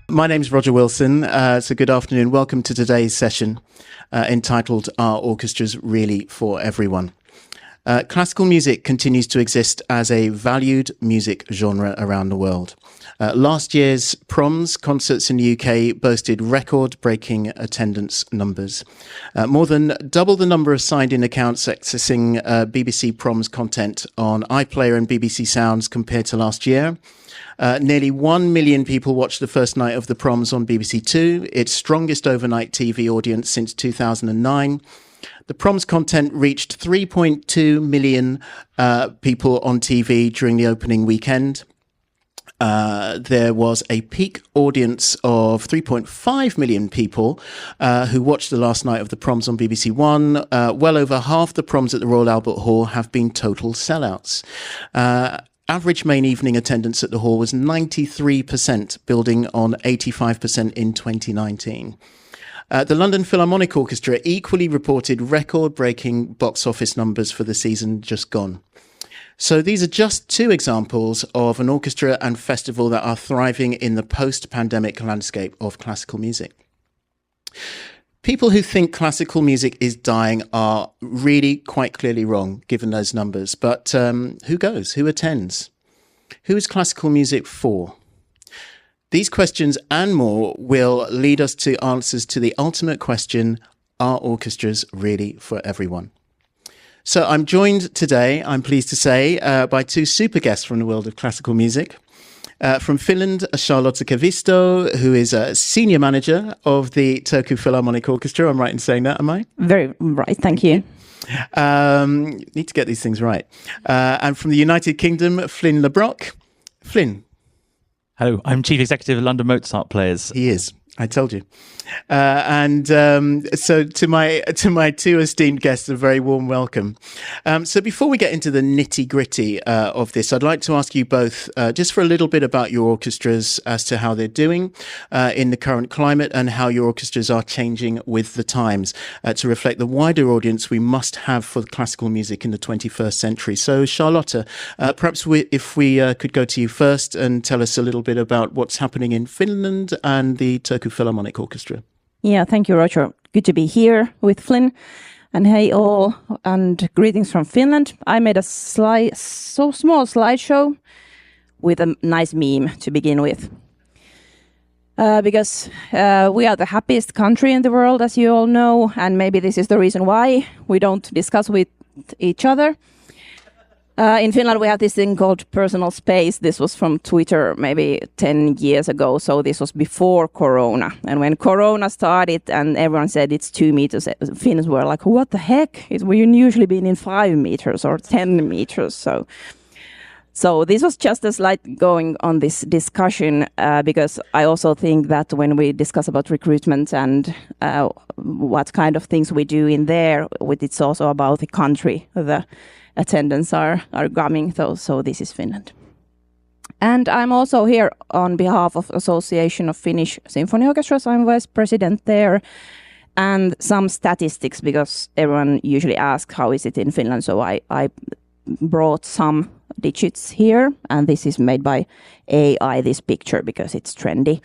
My name's Roger Wilson, so good afternoon. Welcome to today's session entitled Are Orchestras Really for Everyone? Classical music continues to exist as a valued music genre around the world. Last year's Proms concerts in the UK boasted record-breaking attendance numbers. More than double the number of signed-in accounts accessing BBC Proms content on iPlayer and BBC Sounds compared to last year. Nearly 1 million people watched the first night of the Proms on BBC Two, its strongest overnight TV audience since 2009. The Proms content reached 3.2 million people on TV during the opening weekend. There was a peak audience of 3.5 million people who watched the last night of the Proms on BBC One. Well over half the Proms at the Royal Albert Hall have been total sellouts. Average main evening attendance at the hall was 93%, building on 85% in 2019. The London Philharmonic Orchestra equally reported record-breaking box office numbers for the season just gone. So these are just two examples of an orchestra and festival that are thriving in the post-pandemic landscape of classical music. People who think classical music is dying are really quite clearly wrong, given those numbers. But who goes? Who attends? Who is classical music for? These questions and more will lead us to answers to the ultimate question, are orchestras really for everyone? So I'm joined today, I'm pleased to say, by two super guests from the world of classical music. From Finland, Charlotta Kivistö, who is a senior manager of the Turku Philharmonic Orchestra. I'm right in saying that, am I? Very right, thank you. Need to get these things right. And from the United Kingdom, Flynn Brocq. Flynn. Hello, I'm Chief Executive of London Mozart Players. He is. I told you. So to my two esteemed guests, a very warm welcome. So before we get into the nitty-gritty of this, I'd like to ask you both just for a little bit about your orchestras as to how they're doing in the current climate and how your orchestras are changing with the times to reflect the wider audience we must have for classical music in the 21st century. So Charlotta, perhaps if we could go to you first and tell us a little bit about what's happening in Finland and the Turku Philharmonic Orchestra. Yeah, thank you, Roger. Good to be here with Flynn. And hey all, and greetings from Finland. I made a small slideshow with a nice meme to begin with. Because we are the happiest country in the world, as you all know, and maybe this is the reason why we don't discuss with each other. In Finland, we have this thing called personal space. This was from Twitter maybe 10 years ago. So this was before Corona. And when Corona started and everyone said it's 2 meters, Finns were like, what the heck? We usually been in 5 meters or 10 meters. So this was just a slight going on this discussion because I also think that when we discuss about recruitment and what kind of things we do in there, it's also about the country, the attendance are coming, so this is Finland. And I'm also here on behalf of Association of Finnish Symphony Orchestras. I'm vice president there. And some statistics, because everyone usually asks how is it in Finland, so I brought some digits here, and this is made by AI, this picture, because it's trendy.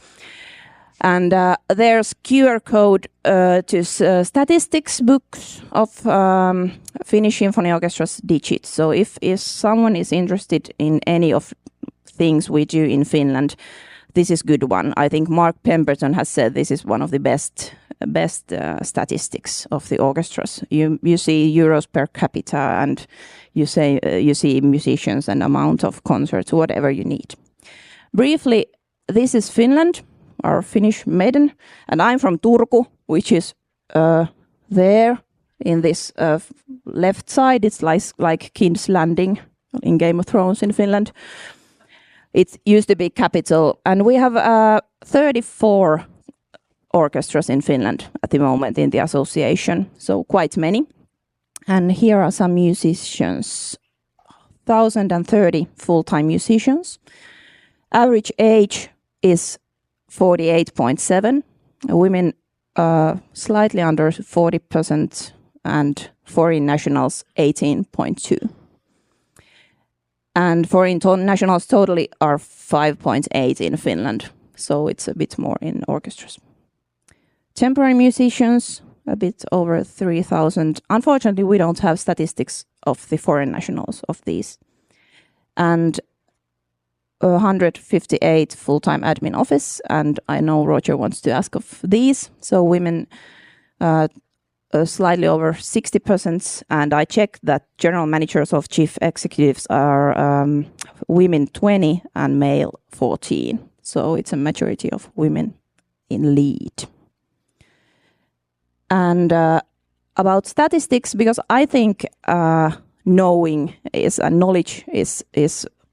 And there's QR code to statistics books of Finnish Symphony Orchestra's digits. So if someone is interested in any of things we do in Finland, this is good one. I think Mark Pemberton has said this is one of the best statistics of the orchestras. You see euros per capita, and you see musicians and amount of concerts, whatever you need. Briefly, this is Finland, our Finnish maiden, and I'm from Turku, which is there in this left side. It's like King's Landing in Game of Thrones in Finland. It used to be capital, and we have 34 orchestras in Finland at the moment in the association, so quite many. And here are some musicians, 1,030 full-time musicians. Average age is 48.7, women slightly under 40%, and foreign nationals 18.2. And foreign nationals totally are 5.8 in Finland, so it's a bit more in orchestras. Temporary musicians, a bit over 3,000. Unfortunately, we don't have statistics of the foreign nationals of these. And 158 full-time admin office, and I know Roger wants to ask of these. So women slightly over 60%, and I checked that general managers of chief executives are women 20 and male 14. So it's a majority of women in lead. And about statistics, because I think knowing is and knowledge is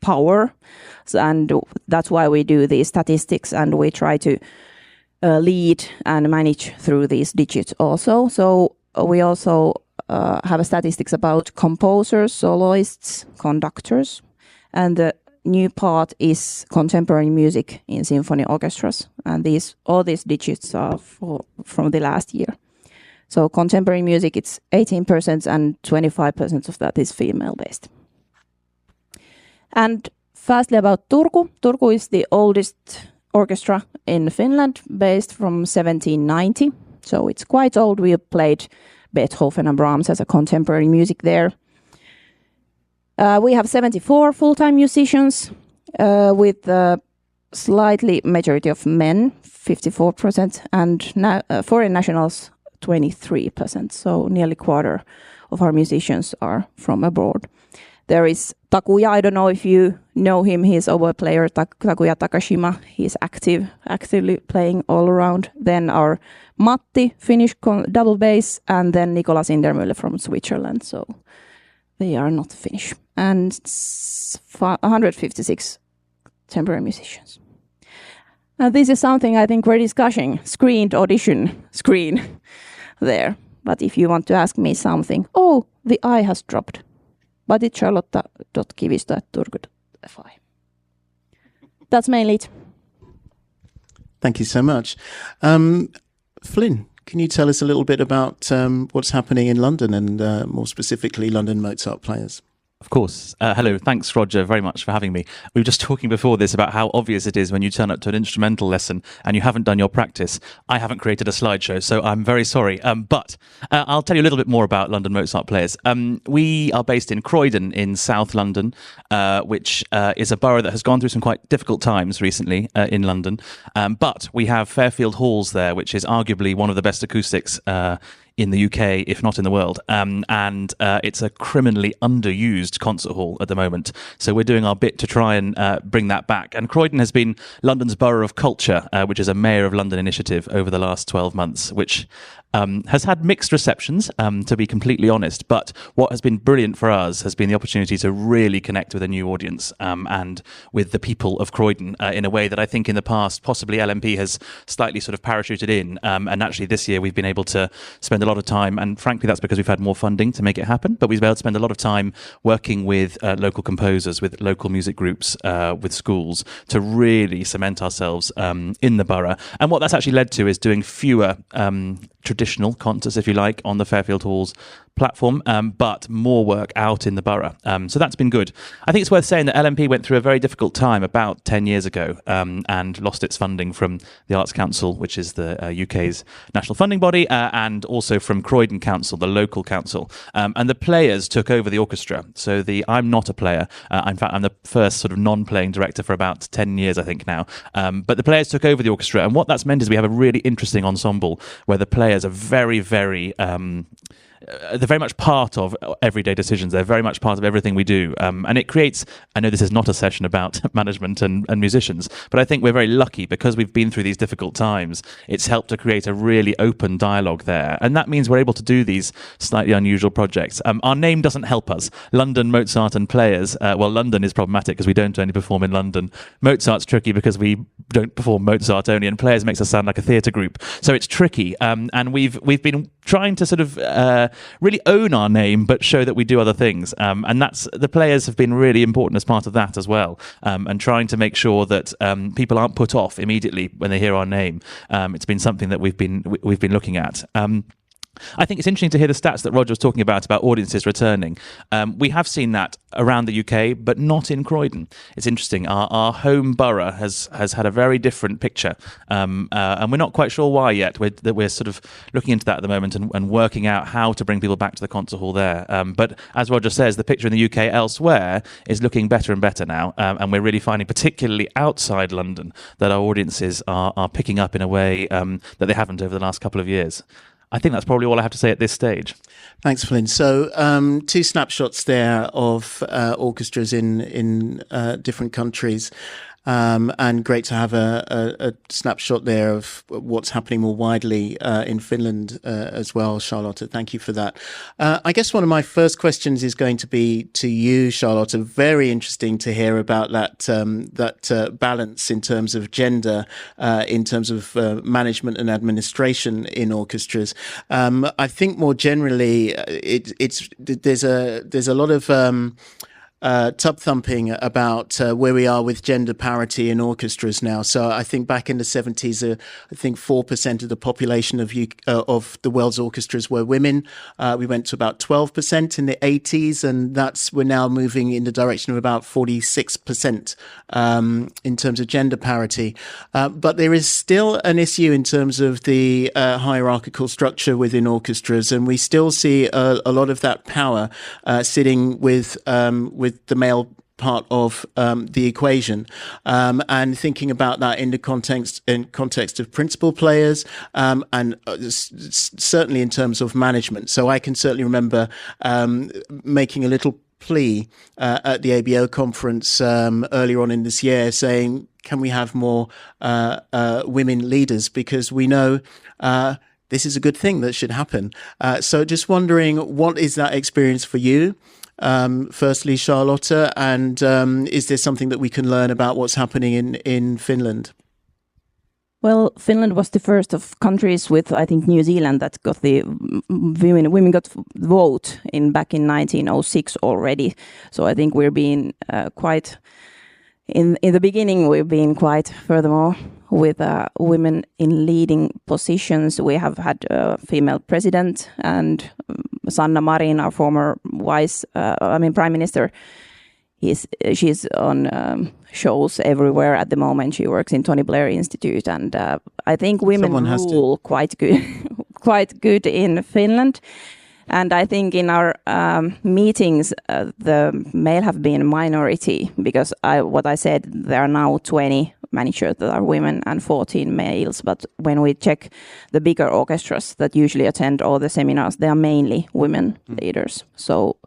power, and that's why we do these statistics, and we try to lead and manage through these digits also. So we also have statistics about composers, soloists, conductors, and the new part is contemporary music in symphony orchestras, and all these digits are from the last year. So contemporary music, it's 18% and 25% of that is female-based. And firstly about Turku. Turku is the oldest orchestra in Finland, based from 1790. So it's quite old. We have played Beethoven and Brahms as a contemporary music there. We have 74 full-time musicians with slightly majority of men, 54%, and foreign nationals, 23%. So nearly quarter of our musicians are from abroad. There is Takuya, I don't know if you know him, he's a oboe player, Takuya Takashima. He's actively playing all around. Then our Matti, Finnish double bass, and then Nicolas Indermüller from Switzerland. So they are not Finnish. And 156 temporary musicians. And this is something I think we're discussing, screened audition screen there. But if you want to ask me something, the I has dropped. But it's charlotta.kivistö@turku.fi. That's mainly it. Thank you so much. Flynn, can you tell us a little bit about what's happening in London and more specifically London Mozart players? Of course. Hello. Thanks, Roger, very much for having me. We were just talking before this about how obvious it is when you turn up to an instrumental lesson and you haven't done your practice. I haven't created a slideshow, so I'm very sorry. But I'll tell you a little bit more about London Mozart players. We are based in Croydon in South London, which is a borough that has gone through some quite difficult times recently in London. But we have Fairfield Halls there, which is arguably one of the best acoustics in the UK, if not in the world. And it's a criminally underused concert hall at the moment. So we're doing our bit to try and bring that back. And Croydon has been London's Borough of Culture, which is a Mayor of London initiative over the last 12 months, which has had mixed receptions, to be completely honest. But what has been brilliant for us has been the opportunity to really connect with a new audience and with the people of Croydon in a way that I think in the past possibly LMP has slightly sort of parachuted in. And actually this year we've been able to spend a lot of time, and frankly that's because we've had more funding to make it happen, but we've been able to spend a lot of time working with local composers, with local music groups, with schools to really cement ourselves in the borough. And what that's actually led to is doing fewer traditional concerts, if you like, on the Fairfield Halls platform, but more work out in the borough. So that's been good. I think it's worth saying that LMP went through a very difficult time about 10 years ago and lost its funding from the Arts Council, which is the UK's national funding body, and also from Croydon Council, the local council. And the players took over the orchestra. So I'm not a player. In fact, I'm the first sort of non-playing director for about 10 years, I think now. But the players took over the orchestra. And what that's meant is we have a really interesting ensemble where the players are very, very they're very much part of everyday decisions. They're very much part of everything we do. And it creates, I know this is not a session about management and musicians, but I think we're very lucky because we've been through these difficult times. It's helped to create a really open dialogue there. And that means we're able to do these slightly unusual projects. Our name doesn't help us. London, Mozart and Players. Well, London is problematic because we don't only perform in London. Mozart's tricky because we don't perform Mozart only, and Players makes us sound like a theatre group. So it's tricky. And we've been trying to sort of really own our name, but show that we do other things. And that's the Players have been really important as part of that as well. And trying to make sure that people aren't put off immediately when they hear our name. It's been something that we've been looking at. I think it's interesting to hear the stats that Roger was talking about audiences returning. We have seen that around the UK, but not in Croydon. It's interesting. Our home borough has had a very different picture, and we're not quite sure why yet. We're sort of looking into that at the moment and working out how to bring people back to the concert hall there. But as Roger says, the picture in the UK elsewhere is looking better and better now, and we're really finding, particularly outside London, that our audiences are picking up in a way that they haven't over the last couple of years. I think that's probably all I have to say at this stage. Thanks, Flynn. So 2 snapshots there of orchestras in different countries. And great to have a snapshot there of what's happening more widely in Finland as well, Charlotta. Thank you for that. I guess one of my first questions is going to be to you, Charlotta. Very interesting to hear about that balance in terms of gender, in terms of management and administration in orchestras. I think more generally, there's a lot of tub thumping about where we are with gender parity in orchestras now. So I think back in the 70s, I think 4% of the population of the world's orchestras were women. We went to about 12% in the 80s, and we're now moving in the direction of about 46% in terms of gender parity. But there is still an issue in terms of the hierarchical structure within orchestras, and we still see a lot of that power sitting with the male part of the equation, and thinking about that in the context of principal players, and certainly in terms of management. So I can certainly remember making a little plea at the ABO conference earlier on in this year, saying, can we have more women leaders? Because we know this is a good thing that should happen. So just wondering, what is that experience for you? Firstly, Charlotta, and is there something that we can learn about what's happening in Finland? Well, Finland was the first of countries with, I think, New Zealand that got the women got vote back in 1906 already. So I think we're being quite in the beginning. We've been quite furthermore with women in leading positions. We have had a female president, and Sanna Marin, our former prime minister, she's on shows everywhere at the moment. She works in Tony Blair Institute, and I think women rule quite good in Finland. And I think in our meetings, the male have been a minority, because what I said, there are now 20 managers that are women and 14 males. But when we check the bigger orchestras that usually attend all the seminars, they are mainly women leaders. So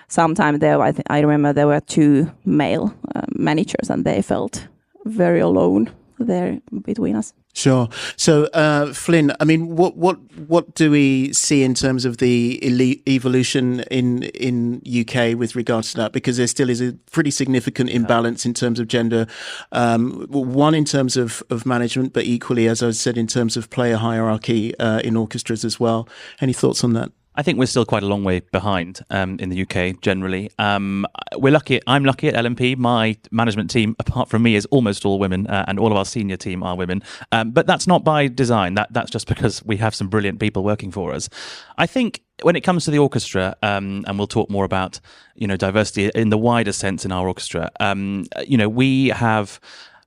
sometime there, I remember there were 2 male managers, and they felt very alone there between us. Sure. So, Flynn, I mean, what do we see in terms of the evolution in UK with regards to that? Because there still is a pretty significant imbalance in terms of gender. One in terms of management, but equally, as I said, in terms of player hierarchy in orchestras as well. Any thoughts on that? I think we're still quite a long way behind in the UK generally. We're lucky. I'm lucky at LMP. My management team, apart from me, is almost all women, and all of our senior team are women. But that's not by design. That's just because we have some brilliant people working for us. I think when it comes to the orchestra, and we'll talk more about diversity in the wider sense in our orchestra. We have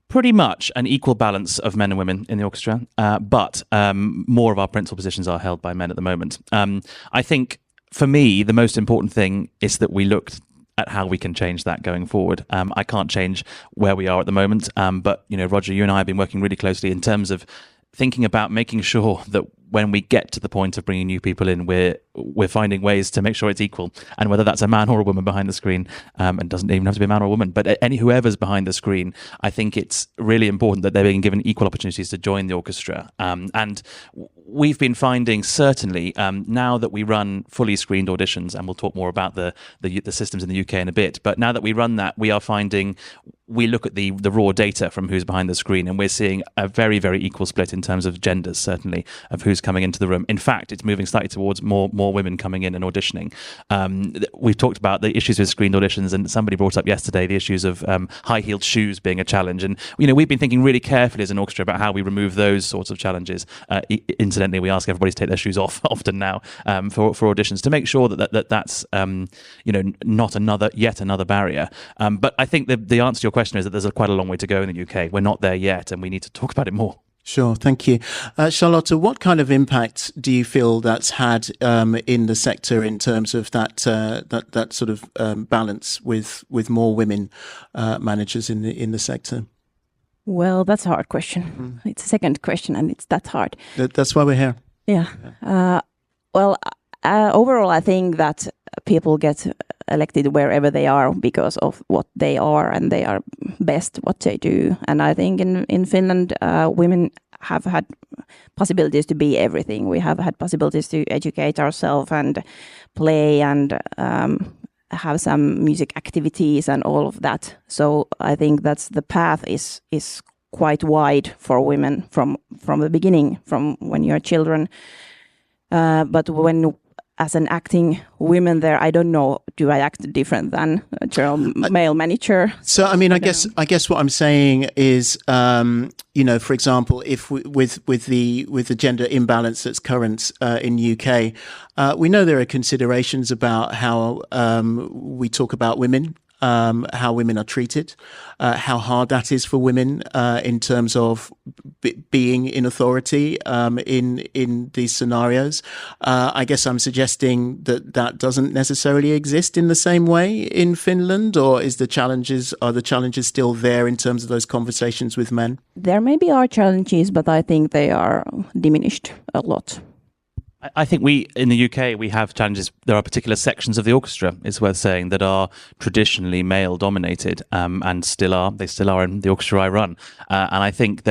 pretty much an equal balance of men and women in the orchestra, but more of our principal positions are held by men at the moment. I think, for me, the most important thing is that we looked at how we can change that going forward. I can't change where we are at the moment, but Roger, you and I have been working really closely in terms of thinking about making sure that when we get to the point of bringing new people in, we're finding ways to make sure it's equal, and whether that's a man or a woman behind the screen, and doesn't even have to be a man or a woman, but whoever's behind the screen, I think it's really important that they're being given equal opportunities to join the orchestra. And we've been finding, certainly, now that we run fully screened auditions, and we'll talk more about the systems in the UK in a bit, but now that we run that, we are finding, we look at the raw data from who's behind the screen, and we're seeing a very, very equal split in terms of genders, certainly, of who's who's coming into the room. In fact, it's moving slightly towards more women coming in and auditioning. We've talked about the issues with screened auditions, and somebody brought up yesterday the issues of high-heeled shoes being a challenge. And we've been thinking really carefully as an orchestra about how we remove those sorts of challenges. Incidentally, we ask everybody to take their shoes off often now for auditions to make sure that's not yet another barrier. But I think the answer to your question is that there's quite a long way to go in the UK. We're not there yet, and we need to talk about it more. Sure, thank you. Charlotta, what kind of impact do you feel that's had in the sector in terms of that sort of balance with more women managers in the sector? Well, that's a hard question. It's a second question, and it's that hard. That's why we're here. Yeah. Overall, I think that people get elected wherever they are because of what they are, and they are best what they do. And I think in Finland, women have had possibilities to be everything. We have had possibilities to educate ourselves and play and have some music activities and all of that. So I think that's the path is quite wide for women from the beginning, from when you're children. But when as an acting woman there, I don't know, do I act different than a general male manager? So, I mean, I guess what I'm saying is, for example, if with the gender imbalance that's current in UK, we know there are considerations about how we talk about women. How women are treated, how hard that is for women in terms of being in authority in these scenarios. I guess I'm suggesting that doesn't necessarily exist in the same way in Finland, or are the challenges still there in terms of those conversations with men? There maybe are challenges, but I think they are diminished a lot. I think in the UK, we have challenges. There are particular sections of the orchestra, it's worth saying, that are traditionally male-dominated and still are. They still are in the orchestra I run. And I think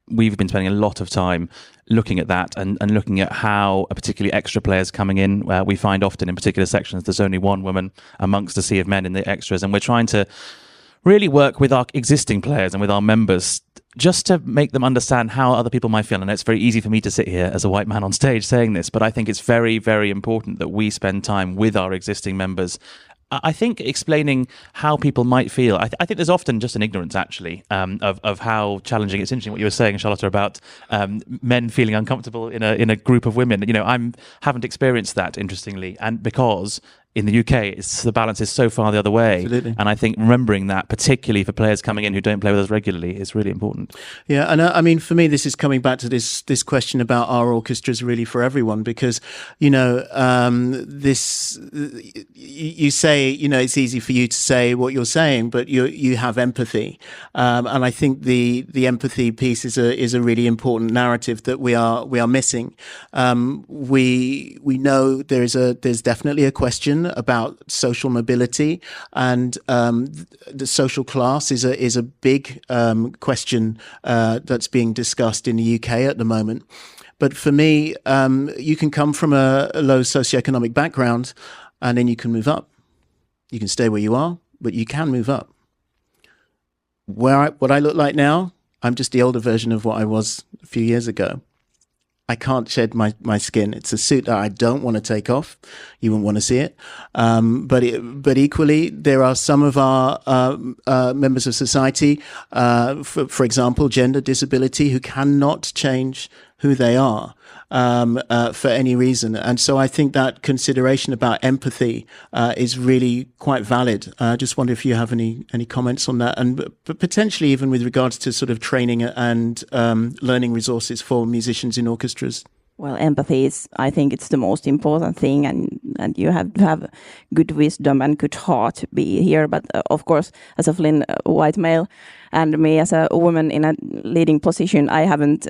we've been spending a lot of time looking at that and looking at how particularly extra players coming in. We find often in particular sections there's only one woman amongst a sea of men in the extras. And we're trying to really work with our existing players and with our members just to make them understand how other people might feel. And it's very easy for me to sit here as a white man on stage saying this, but I think it's very, very important that we spend time with our existing members. I think explaining how people might feel, I think there's often just an ignorance, actually, of how challenging. It's interesting what you were saying, Charlotta, about men feeling uncomfortable in a group of women. I haven't experienced that, interestingly, and because in the UK, the balance is so far the other way. Absolutely. And I think remembering that, particularly for players coming in who don't play with us regularly, is really important. Yeah, and I mean, for me, this is coming back to this question about our orchestras really for everyone, because, you say, it's easy for you to say what you're saying, but you have empathy. And I think the empathy piece is a really important narrative that we are missing. We know there's definitely a question about social mobility, and the social class is a big question that's being discussed in the UK at the moment. But for me, you can come from a low socioeconomic background, and then you can move up. You can stay where you are, but you can move up. What I look like now, I'm just the older version of what I was a few years ago. I can't shed my skin. It's a suit that I don't want to take off. You wouldn't want to see it. But equally, there are some of our members of society, for example, gender disability, who cannot change who they are for any reason. And so I think that consideration about empathy is really quite valid. I just wonder if you have any comments on that, and but potentially even with regards to sort of training and learning resources for musicians in orchestras. Well, empathy is, I think it's the most important thing, and you have to have good wisdom and good heart to be here. But of course, as a Flynn white male, and me as a woman in a leading position, I haven't.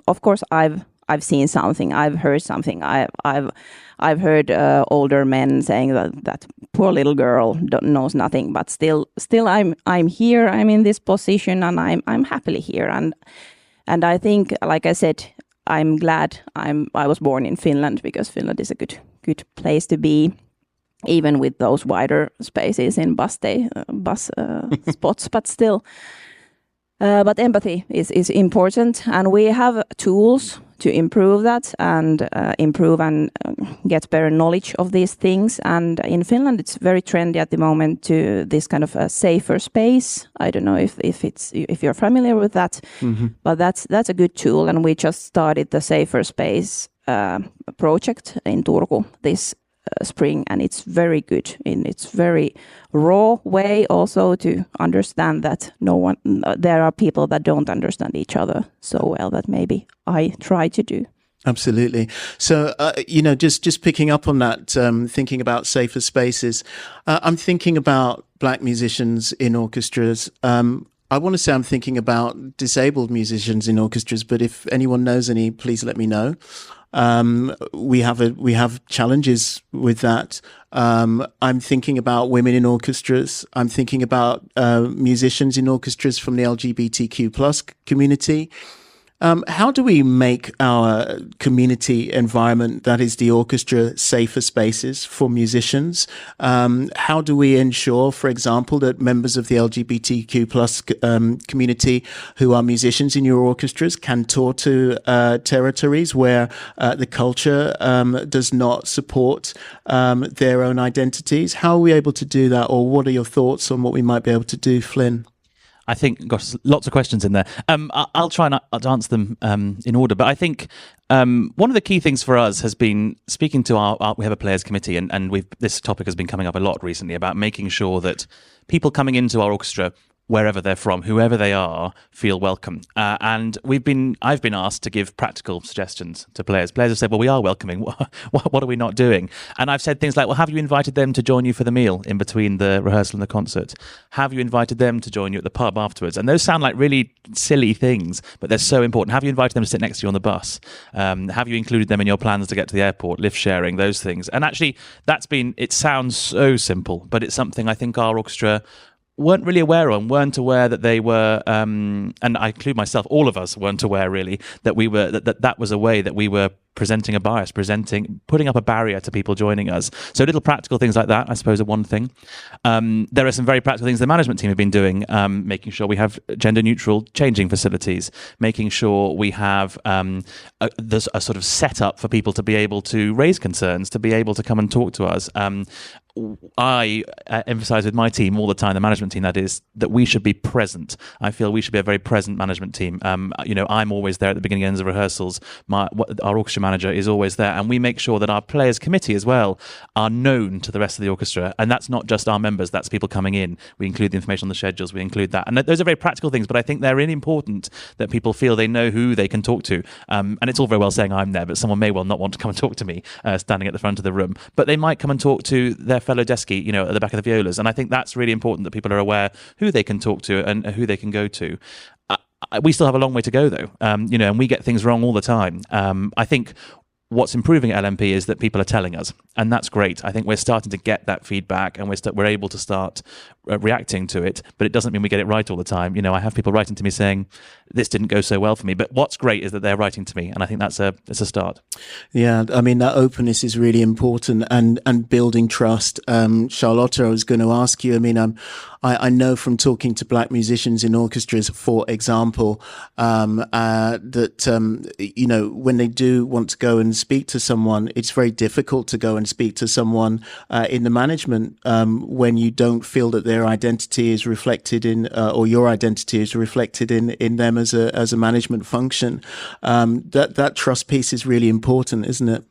Of course, I've seen something. I've heard something. I've heard older men saying that poor little girl knows nothing. But still, I'm here. I'm in this position, and I'm happily here. And I think, like I said, I'm glad I was born in Finland, because Finland is a good place to be, even with those wider spaces in bus spots. But still, but empathy is important, and we have tools to improve that and improve and get better knowledge of these things. And in Finland, it's very trendy at the moment to this kind of a safer space. I don't know if you're familiar with that, but that's a good tool. And we just started the safer space project in Turku this spring, and it's very good in its very raw way also to understand that there are people that don't understand each other so well that maybe I try to do. Absolutely. So, just picking up on that, thinking about safer spaces, I'm thinking about Black musicians in orchestras. I want to say I'm thinking about disabled musicians in orchestras, but if anyone knows any, please let me know. We have challenges with that. I'm thinking about women in orchestras. I'm thinking about musicians in orchestras from the LGBTQ plus community. How do we make our community environment, that is the orchestra, safer spaces for musicians? How do we ensure, for example, that members of the LGBTQ plus community who are musicians in your orchestras can tour to territories where the culture does not support their own identities? How are we able to do that, or what are your thoughts on what we might be able to do, Flynn? I think, gosh, lots of questions in there. I'll try and answer them in order. But I think one of the key things for us has been speaking to we have a players committee, and this topic has been coming up a lot recently about making sure that people coming into our orchestra, wherever they're from, whoever they are, feel welcome. And I've been asked to give practical suggestions to players. Players have said, well, we are welcoming. What are we not doing? And I've said things like, well, have you invited them to join you for the meal in between the rehearsal and the concert? Have you invited them to join you at the pub afterwards? And those sound like really silly things, but they're so important. Have you invited them to sit next to you on the bus? Have you included them in your plans to get to the airport, lift sharing, those things? And actually, it sounds so simple, but it's something I think our orchestra weren't really aware of, weren't aware that they were, and I include myself, all of us weren't aware really that we were that was a way that we were presenting a bias, putting up a barrier to people joining us. So little practical things like that, I suppose, are one thing. There are some very practical things the management team have been doing, making sure we have gender-neutral changing facilities, making sure we have there's a sort of setup for people to be able to raise concerns, to be able to come and talk to us. I emphasize with my team all the time, the management team that is, that we should be present. I feel we should be a very present management team. I'm always there at the beginning and ends of rehearsals. Our orchestra manager is always there, and we make sure that our players committee as well are known to the rest of the orchestra. And that's not just our members, that's people coming in. We include the information on the schedules, we include that. And those are very practical things, but I think they're really important that people feel they know who they can talk to. And it's all very well saying I'm there, but someone may well not want to come and talk to me standing at the front of the room. But they might come and talk to their fellow deskie, at the back of the violas. And I think that's really important that people are aware who they can talk to and who they can go to. We still have a long way to go, though, and we get things wrong all the time. I think what's improving at LMP is that people are telling us, and that's great. I think we're starting to get that feedback, and we're able to start reacting to it, but it doesn't mean we get it right all the time. I have people writing to me saying, this didn't go so well for me, but what's great is that they're writing to me, and I think that's a start. Yeah, I mean, that openness is really important, and building trust. Charlotta, I was going to ask you, I know from talking to Black musicians in orchestras, for example, that, when they do want to go and speak to someone, it's very difficult to go and speak to someone in the management when you don't feel that their identity is reflected in, or your identity is reflected in them as a management function. That trust piece is really important, isn't it?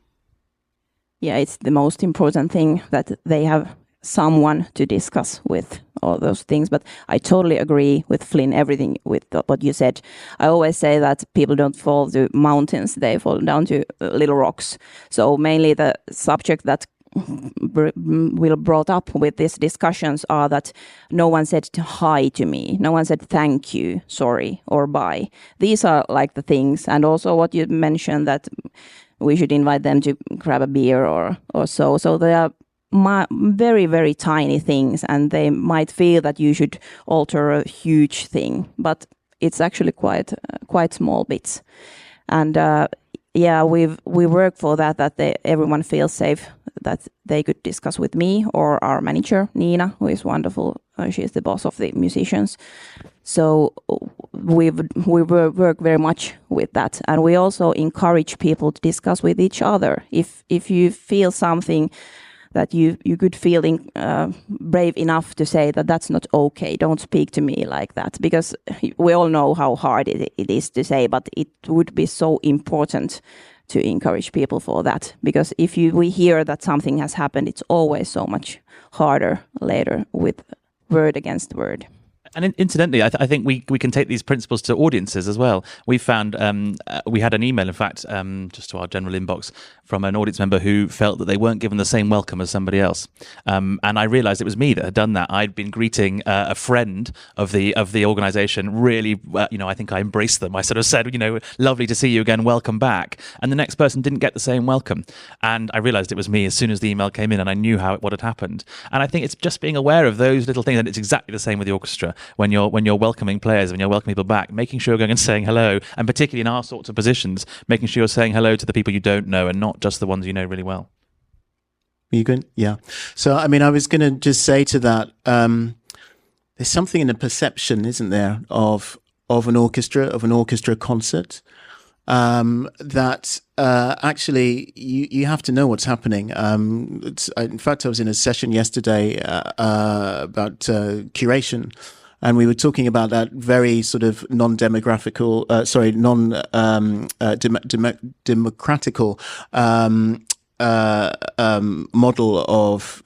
Yeah, it's the most important thing that they have someone to discuss with all those things. But I totally agree with Flynn, everything with what you said. I always say that people don't fall to mountains, they fall down to little rocks. So mainly the subject that will brought up with these discussions are that no one said hi to me, no one said thank you, sorry, or bye. These are like the things. And also what you mentioned, that we should invite them to grab a beer or so. So they are very, very tiny things, and they might feel that you should alter a huge thing, but it's actually quite small bits. And yeah, we work for that everyone feels safe, that they could discuss with me or our manager Nina, who is wonderful. She is the boss of the musicians. So we work very much with that, and we also encourage people to discuss with each other. If you feel something that you could feeling brave enough to say that that's not okay, don't speak to me like that, because we all know how hard it is to say, but it would be so important to encourage people for that, because if we hear that something has happened, it's always so much harder later with word against word. And incidentally, I think we can take these principles to audiences as well. We found we had an email, in fact, just to our general inbox, from an audience member who felt that they weren't given the same welcome as somebody else. And I realised it was me that had done that. I'd been greeting a friend of the organisation. Really, I think I embraced them. I sort of said, lovely to see you again, welcome back. And the next person didn't get the same welcome. And I realised it was me as soon as the email came in, and I knew what had happened. And I think it's just being aware of those little things, and it's exactly the same with the orchestra. When you're welcoming players, when you're welcoming people back, making sure you're going and saying hello, and particularly in our sorts of positions, making sure you're saying hello to the people you don't know and not just the ones you know really well. You good? Yeah. So, I mean, I was going to just say to that, there's something in the perception, isn't there, of an orchestra concert, that actually you have to know what's happening. In fact, I was in a session yesterday about curation, and we were talking about that very sort of non-demographical, democratical model of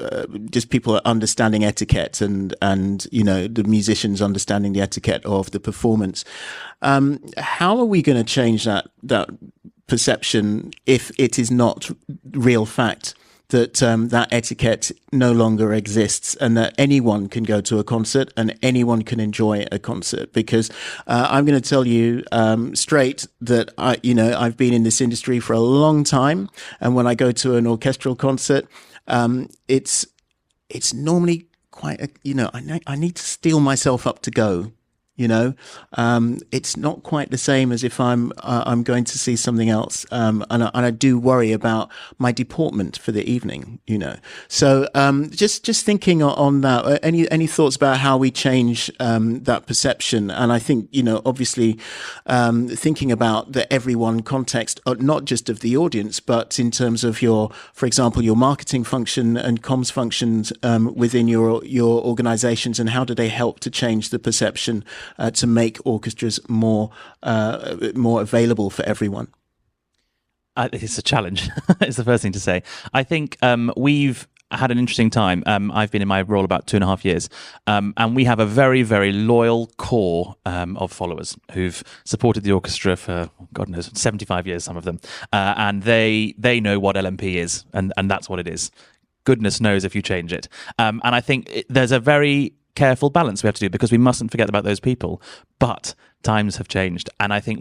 just people understanding etiquette and the musicians understanding the etiquette of the performance. How are we going to change that perception if it is not real fact that that etiquette no longer exists, and that anyone can go to a concert and anyone can enjoy a concert? Because I'm going to tell you straight that I've been in this industry for a long time, and when I go to an orchestral concert, it's normally quite I need to steel myself up to go. It's not quite the same as if I'm going to see something else, and I do worry about my deportment for the evening. So just thinking on that. Any thoughts about how we change that perception? And I think obviously thinking about the everyone context, not just of the audience, but in terms of for example, your marketing function and comms functions within your organizations, and how do they help to change the perception to make orchestras more available for everyone? It's a challenge. It's the first thing to say. I think we've had an interesting time. I've been in my role about 2.5 years, and we have a very, very loyal core of followers who've supported the orchestra for, God knows, 75 years, some of them, and they know what LMP is, and that's what it is. Goodness knows if you change it. And I think there's a very careful balance we have to do, because we mustn't forget about those people. But times have changed, and I think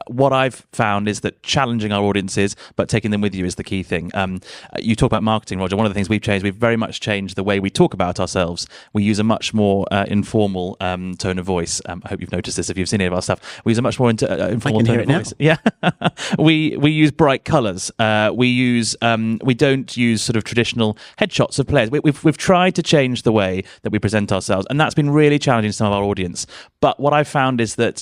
what I've found is that challenging our audiences but taking them with you is the key thing. You talk about marketing, Roger. One of the things we've very much changed the way we talk about ourselves. We use a much more informal tone of voice. I hope you've noticed this if you've seen any of our stuff. We use a much more informal tone of voice. Yeah. we use bright colours. We don't use sort of traditional headshots of players. We've tried to change the way that we present ourselves, and that's been really challenging to some of our audience. But what I've found is that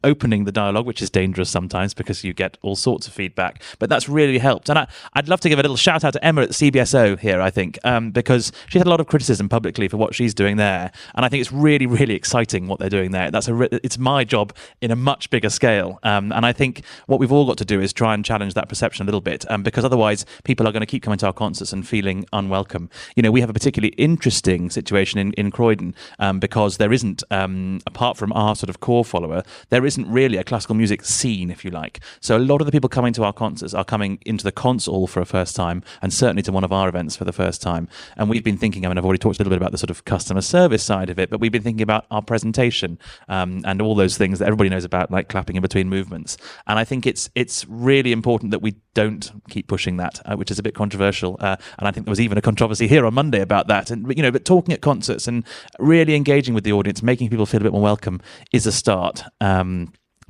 opening the dialogue, which is dangerous sometimes because you get all sorts of feedback, but that's really helped. And I'd love to give a little shout out to Emma at the CBSO here, I think, because she had a lot of criticism publicly for what she's doing there. And I think it's really, really exciting what they're doing there. It's my job in a much bigger scale. And I think what we've all got to do is try and challenge that perception a little bit, because otherwise people are going to keep coming to our concerts and feeling unwelcome. We have a particularly interesting situation in Croydon, because there isn't, apart from our sort of core follower, there isn't really a classical music scene, if you like. So a lot of the people coming to our concerts are coming into the concert hall for a first time, and certainly to one of our events for the first time. And we've been thinking, I've already talked a little bit about the sort of customer service side of it, but we've been thinking about our presentation, and all those things that everybody knows about, like clapping in between movements. And I think it's really important that we don't keep pushing that, which is a bit controversial. And I think there was even a controversy here on Monday about that. And but talking at concerts and really engaging with the audience, making people feel a bit more welcome is a start.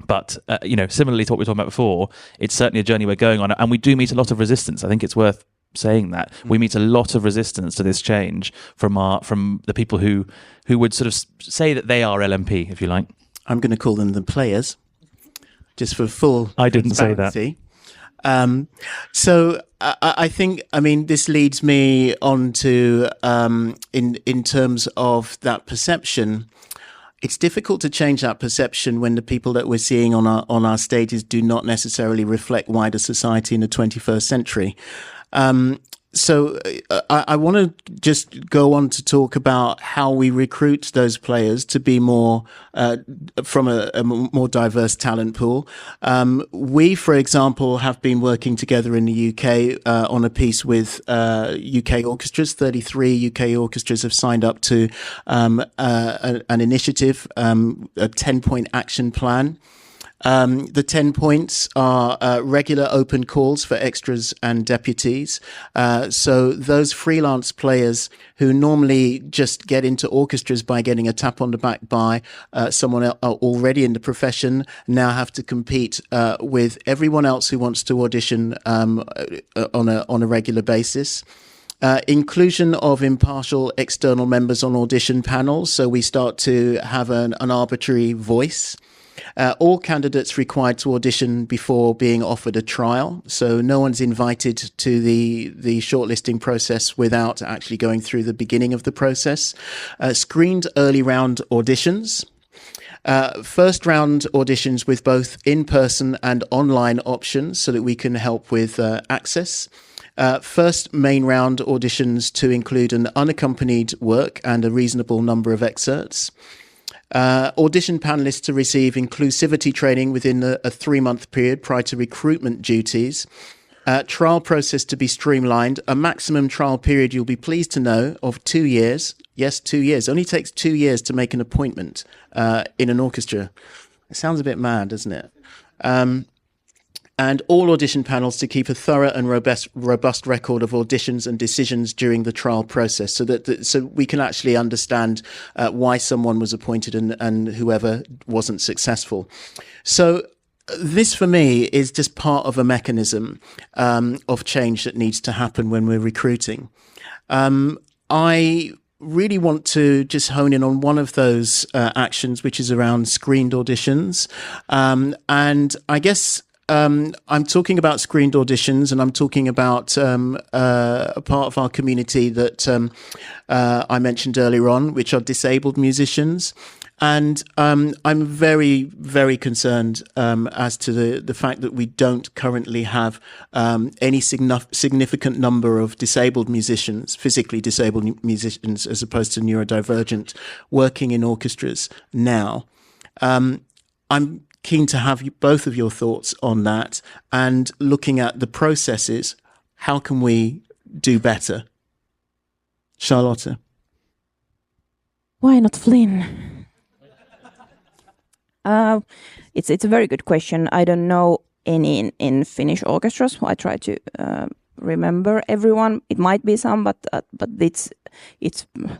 But similarly to what we were talking about before, it's certainly a journey we're going on, and we do meet a lot of resistance. I think it's worth saying that we meet a lot of resistance to this change from the people who would sort of say that they are LMP, if you like. I'm going to call them the players, just for full. I didn't say that. So I think, this leads me on to in terms of that perception. It's difficult to change that perception when the people that we're seeing on our stages do not necessarily reflect wider society in the 21st century. So I want to just go on to talk about how we recruit those players to be more from a more diverse talent pool. We, for example, have been working together in the UK on a piece with UK orchestras. 33 UK orchestras have signed up to an initiative, a 10-point action plan. The 10 points are regular open calls for extras and deputies. So those freelance players who normally just get into orchestras by getting a tap on the back by someone already in the profession now have to compete with everyone else who wants to audition on a regular basis. Inclusion of impartial external members on audition panels. So we start to have an arbitrary voice. All candidates required to audition before being offered a trial. So no one's invited to the shortlisting process without actually going through the beginning of the process. Screened early round auditions. First round auditions with both in-person and online options so that we can help with access. First main round auditions to include an unaccompanied work and a reasonable number of excerpts. Audition panellists to receive inclusivity training within a 3-month period prior to recruitment duties. Trial process to be streamlined. A maximum trial period, you'll be pleased to know, of 2 years. Yes, 2 years. Only takes 2 years to make an appointment in an orchestra. It sounds a bit mad, doesn't it? And all audition panels to keep a thorough and robust record of auditions and decisions during the trial process, so we can actually understand why someone was appointed and whoever wasn't successful. So this, for me, is just part of a mechanism of change that needs to happen when we're recruiting. I really want to just hone in on one of those actions, which is around screened auditions. And I guess I'm talking about screened auditions, and I'm talking about a part of our community that I mentioned earlier on, which are disabled musicians. And I'm very, very concerned as to the fact that we don't currently have any significant number of disabled musicians, physically disabled musicians, as opposed to neurodivergent, working in orchestras now. I'm keen to have both of your thoughts on that, and looking at the processes. How can we do better? Charlotta. Why not Flynn? It's a very good question. I don't know any in Finnish orchestras. I try to remember everyone. It might be some, but it's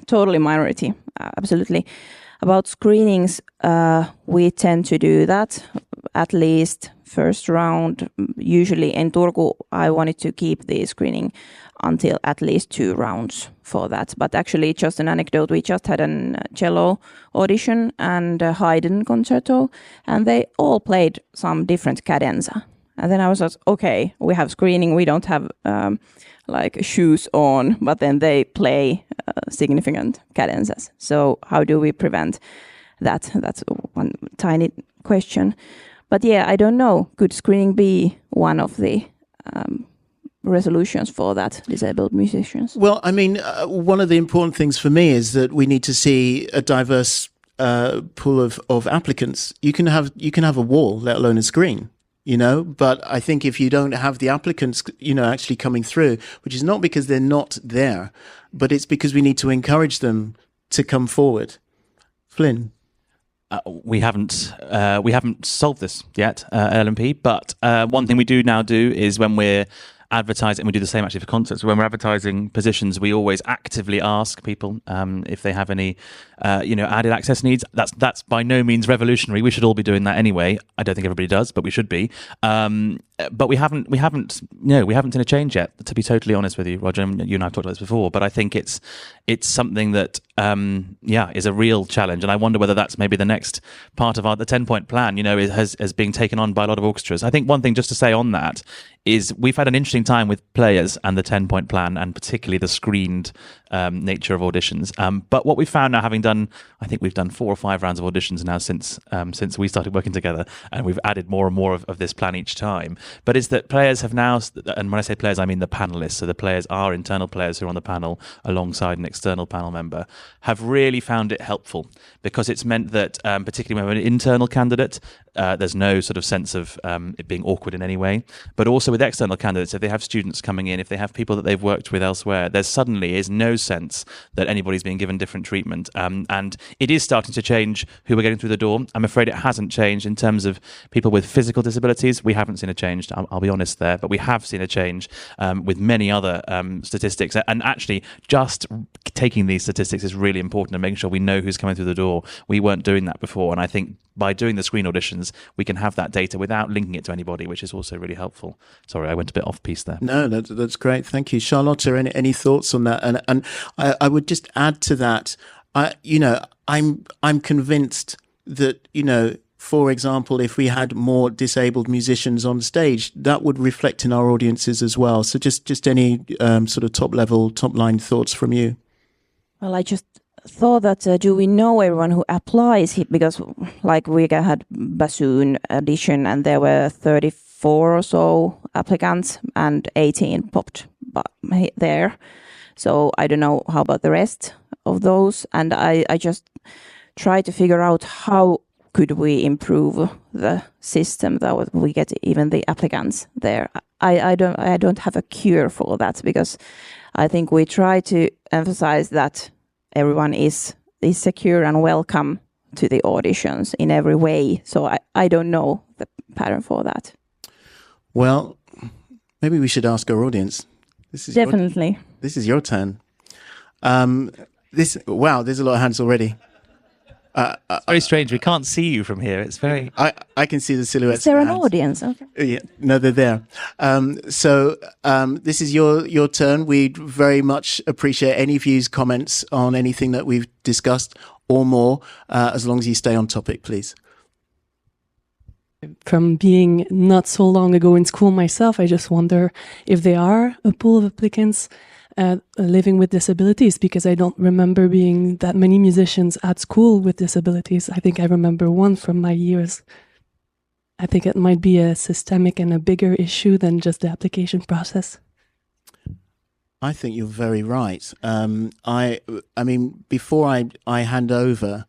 totally minority. Absolutely. About screenings, we tend to do that at least first round. Usually in Turku, I wanted to keep the screening until at least 2 rounds for that. But actually, just an anecdote, we just had a cello audition and a Haydn concerto, and they all played some different cadenza. And then I was like, okay, we have screening, we don't have like shoes on, but then they play significant cadenzas. So how do we prevent that? That's one tiny question. But yeah, I don't know. Could screening be one of the resolutions for that, disabled musicians? Well, I mean, one of the important things for me is that we need to see a diverse pool of applicants. You can have a wall, let alone a screen. But I think if you don't have the applicants, actually coming through, which is not because they're not there, but it's because we need to encourage them to come forward. Flynn. We haven't solved this yet, LMP, but one thing we do now do is when we're advertise, and we do the same actually for concerts. When we're advertising positions, we always actively ask people if they have any, added access needs. That's by no means revolutionary. We should all be doing that anyway. I don't think everybody does, but we should be. But we haven't seen a change yet. To be totally honest with you, Roger, and you and I have talked about this before. But I think it's something that is a real challenge, and I wonder whether that's maybe the next part of the 10-point plan. Has being taken on by a lot of orchestras. I think one thing just to say on that is we've had an interesting time with players and the 10-point plan, and particularly the screened nature of auditions. But what we found now, having done, I think we've done 4 or 5 rounds of auditions now since we started working together, and we've added more and more of this plan each time. But it's that players have now, and when I say players, I mean the panellists. So the players are internal players who are on the panel alongside an external panel member, have really found it helpful, because it's meant that, particularly when we're an internal candidate, there's no sort of sense of it being awkward in any way. But also with external candidates, if they have students coming in, if they have people that they've worked with elsewhere, there suddenly is no sense that anybody's being given different treatment. And it is starting to change who we're getting through the door. I'm afraid it hasn't changed in terms of people with physical disabilities. We haven't seen a change, I'll be honest there, but we have seen a change with many other statistics. And actually, just taking these statistics is really important, and making sure we know who's coming through the door. We weren't doing that before, and I think by doing the screen auditions, we can have that data without linking it to anybody, which is also really helpful. Sorry, I went a bit off piece there. No, that's great. Thank you. Charlotta, any thoughts on that? And I would just add to that, I'm convinced that, for example, if we had more disabled musicians on stage, that would reflect in our audiences as well. So just any sort of top line thoughts from you? Well, I just thought that do we know everyone who applies? Because like we had bassoon audition, and there were 34 or so applicants, and 18 popped there. So I don't know how about the rest of those. And I just try to figure out how could we improve the system that we get even the applicants there. I don't have a cure for that, because I think we try to emphasize that everyone is secure and welcome to the auditions in every way. So I don't know the pattern for that. Well, maybe we should ask our audience. Definitely. This is your turn. There's a lot of hands already. It's very strange. We can't see you from here. It's very. I can see the silhouettes. Is there an audience? Okay. Yeah, no, they're there. So this is your turn. We'd very much appreciate any views, comments on anything that we've discussed or more, as long as you stay on topic, please. From being not so long ago in school myself, I just wonder if there are a pool of applicants living with disabilities, because I don't remember being that many musicians at school with disabilities. I think I remember one from my years. I think it might be a systemic and a bigger issue than just the application process. I think you're very right. I mean, before I hand over,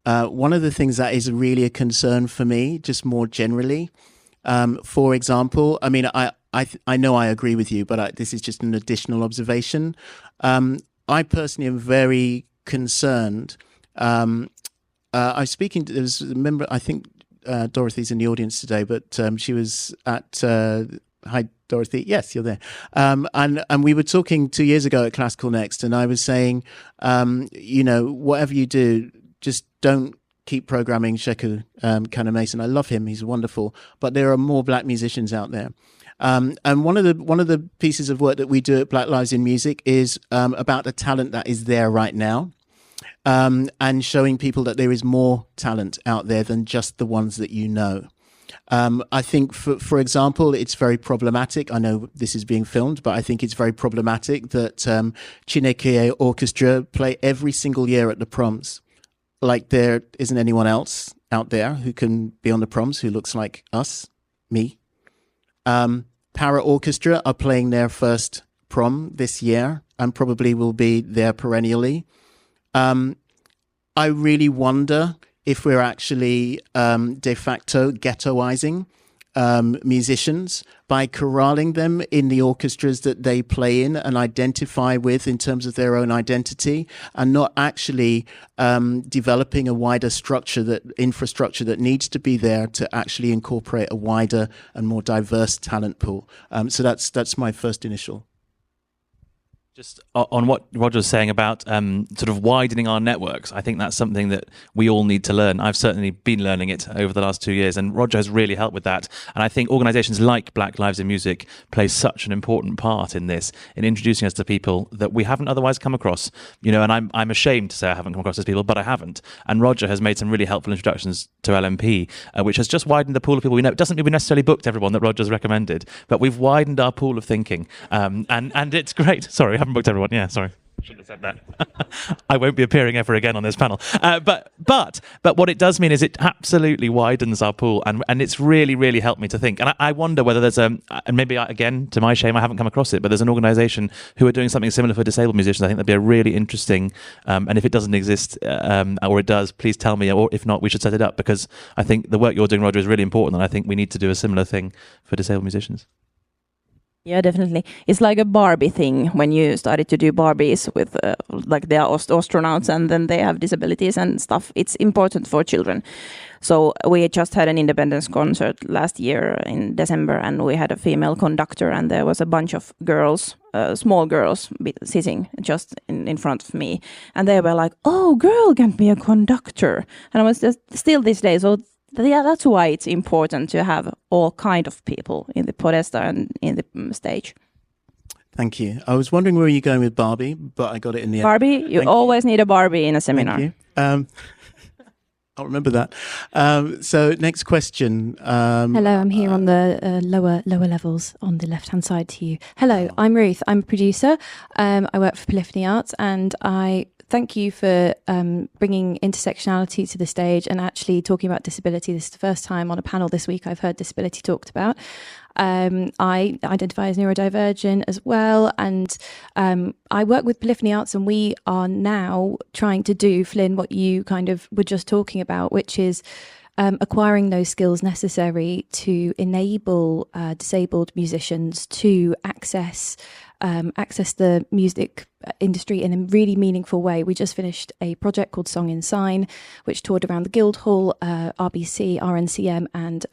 one of the things that is really a concern for me, just more generally, for example, I mean, I know I agree with you, but this is just an additional observation. I personally am very concerned. I was speaking to, there was a member, I think Dorothy's in the audience today, but she was at, hi Dorothy, yes, you're there. And we were talking 2 years ago at Classical Next, and I was saying, whatever you do, just don't keep programming Sheku Kanemason. I love him, he's wonderful, but there are more black musicians out there. And one of the pieces of work that we do at Black Lives in Music is about the talent that is there right now, and showing people that there is more talent out there than just the ones that you know. I think, for example, it's very problematic. I know this is being filmed, but I think it's very problematic that Chineke Orchestra play every single year at the proms. Like there isn't anyone else out there who can be on the proms who looks like us, me. Para Orchestra are playing their first prom this year and probably will be there perennially. I really wonder if we're actually de facto ghettoizing musicians by corralling them in the orchestras that they play in and identify with in terms of their own identity, and not actually developing a wider infrastructure that needs to be there to actually incorporate a wider and more diverse talent pool. So that's my first initial. Just on what Roger was saying about sort of widening our networks, I think that's something that we all need to learn. I've certainly been learning it over the last 2 years, and Roger has really helped with that. And I think organisations like Black Lives in Music play such an important part in this, in introducing us to people that we haven't otherwise come across. You know, and I'm ashamed to say I haven't come across those people, but I haven't. And Roger has made some really helpful introductions to LMP, which has just widened the pool of people we know. It doesn't mean we necessarily booked everyone that Roger's recommended, but we've widened our pool of thinking, and it's great. Sorry, I haven't booked everyone. Yeah, sorry. Shouldn't have said that. I won't be appearing ever again on this panel. But what it does mean is it absolutely widens our pool, and it's really, really helped me to think. And I wonder whether there's and maybe again, to my shame, I haven't come across it, but there's an organisation who are doing something similar for disabled musicians. I think that'd be a really interesting, and if it doesn't exist, or it does, please tell me, or if not, we should set it up, because I think the work you're doing, Roger, is really important, and I think we need to do a similar thing for disabled musicians. Yeah, definitely. It's like a Barbie thing when you started to do Barbies with like they are astronauts and then they have disabilities and stuff. It's important for children. So we just had an independence concert last year in December, and we had a female conductor, and there was a bunch of girls, small girls sitting just in front of me, and they were like, "Oh, girl can be a conductor," and I was just still this day. So yeah, that's why it's important to have all kind of people in the podesta and in the stage. Thank you. I was wondering where you're going with Barbie, but I got it in the end. Barbie, you always need a Barbie in a seminar. Thank you. I'll remember that. So next question. Hello, I'm here on the lower levels on the left-hand side to you. Hello, I'm Ruth. I'm a producer. I work for Polyphony Arts, and I thank you for bringing intersectionality to the stage and actually talking about disability. This is the first time on a panel this week I've heard disability talked about. I identify as neurodivergent as well, and I work with Polyphony Arts, and we are now trying to do, Flynn, what you kind of were just talking about, which is acquiring those skills necessary to enable disabled musicians to access the music industry in a really meaningful way. We just finished a project called Song in Sign, which toured around the Guildhall, RBC, RNCM and